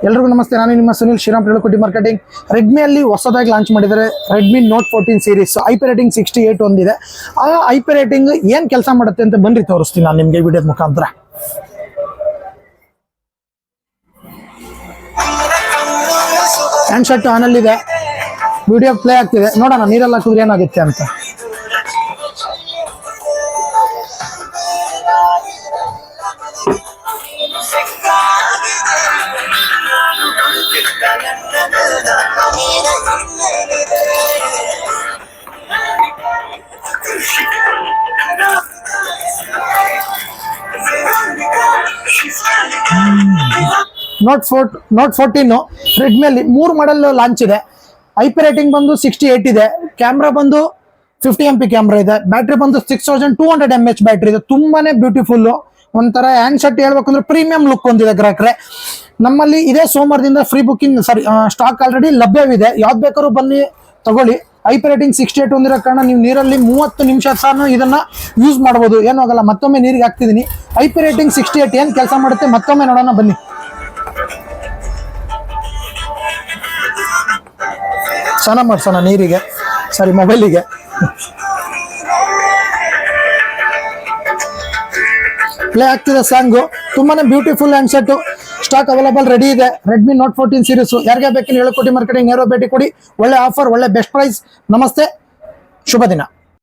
ಎಲ್ರಿಗೂ ನಮಸ್ತೆ. ನಾನು ನಿಮ್ಮ ಸುನಿಲ್ ಶ್ರೀರಾಮ್ ರೇಳುಕುಟಿ ಮಾರ್ಕೆಟಿಂಗ್. ರೆಡ್ಮಿಯಲ್ಲಿ ಹೊಸದಾಗಿ ಲಾಂಚ್ ಮಾಡಿದ್ದಾರೆ Redmi note 14 series. IP rating 68 ಹೊಂದಿದೆ. ಆ ಐಪಿ ರೇಟಿಂಗ್ ಏನು ಕೆಲಸ ಮಾಡುತ್ತೆ ಅಂತ ಬನ್ನಿ ತೋರಿಸ್ತೀನಿ ನಾನು ನಿಮಗೆ ವಿಡಿಯೋದ ಮುಖಾಂತರ. ಹ್ಯಾಂಡ್ ಶಾಟ್ ಆನಲ್ಲಿದೆ, ವಿಡಿಯೋ ಪ್ಲೇ ಆಗ್ತಿದೆ. ನೋಡೋಣ ನೀರಲ್ಲಿ ಹಾಕಿದ್ರೆ ಏನಾಗುತ್ತೆ ಅಂತ. ನೋಟ್ 14 ರೆಡ್ಮಿಯಲ್ಲಿ 3 ಮಾಡೆಲ್ ಲಾಂಚ್ ಇದೆ. ಐಪಿ ರೇಟಿಂಗ್ ಬಂದು 68 ಇದೆ. ಕ್ಯಾಮ್ರಾ ಬಂದು 50 MP ಕ್ಯಾಮ್ರಾ ಇದೆ. ಬ್ಯಾಟ್ರಿ ಬಂದು 6200 mAh ಬ್ಯಾಟ್ರಿ ಇದೆ. ತುಂಬಾನೇ ಬ್ಯೂಟಿಫುಲ್. ಒಂಥರ ಹ್ಯಾಂಡ್ ಶರ್ಟ್ ಹೇಳ್ಬೇಕಂದ್ರೆ ಪ್ರೀಮಿಯಂ ಲುಕ್ ಹೊಂದಿದೆ ಗ್ರಾಹಕರೇ. ನಮ್ಮಲ್ಲಿ ಇದೇ ಸೋಮವಾರದಿಂದ ಫ್ರೀ ಬುಕಿಂಗ್ ಸ್ಟಾಕ್ ಆಲ್ರೆಡಿ ಲಭ್ಯವಿದೆ. ಯಾವ್ದು ಬೇಕಾದ್ರೂ ಬನ್ನಿ ತಗೊಳ್ಳಿ. ಐಪಿ ರೇಟಿಂಗ್ 68 ಹೊಂದಿರೋ ಕಾರಣ ನೀವು ನೀರಲ್ಲಿ 30 ನಿಮಿಷ ಸಹ ಇದನ್ನ ಯೂಸ್ ಮಾಡ್ಬೋದು, ಏನೂ ಆಗಲ್ಲ. ಮತ್ತೊಮ್ಮೆ ನೀರಿಗೆ ಹಾಕ್ತಿದ್ದೀನಿ. ಐಪಿ ರೇಟಿಂಗ್ 68 ಏನು ಕೆಲಸ ಮಾಡುತ್ತೆ ಮತ್ತೊಮ್ಮೆ ನೋಡೋಣ ಬನ್ನಿ. ಸ್ನಾನ ಮಾಡ್ಸೋಣ ನೀರಿಗೆ, ಸಾರಿ ಮೊಬೈಲಿಗೆ. ಪ್ಲೇ ಆಗ್ತಿದೆ ಸಾಂಗು. ತುಂಬಾನೇ beautiful hand set. Stock available ready ಇದೆ. ರೆಡ್ಮಿ ನೋಟ್ 14 ಸೀರೀಸ್ ಯಾರಿಗೆ ಬೇಕಿಲ್ಲ ರೇಳುಕುಟಿ ಮಾರ್ಕೆಟಿಂಗ್ ನೇರ ಭೇಟಿ ಕೊಡಿ. ಒಳ್ಳೆ ಆಫರ್, ಒಳ್ಳೆ ಬೆಸ್ಟ್ ಪ್ರೈಸ್. ನಮಸ್ತೆ, ಶುಭ ದಿನ.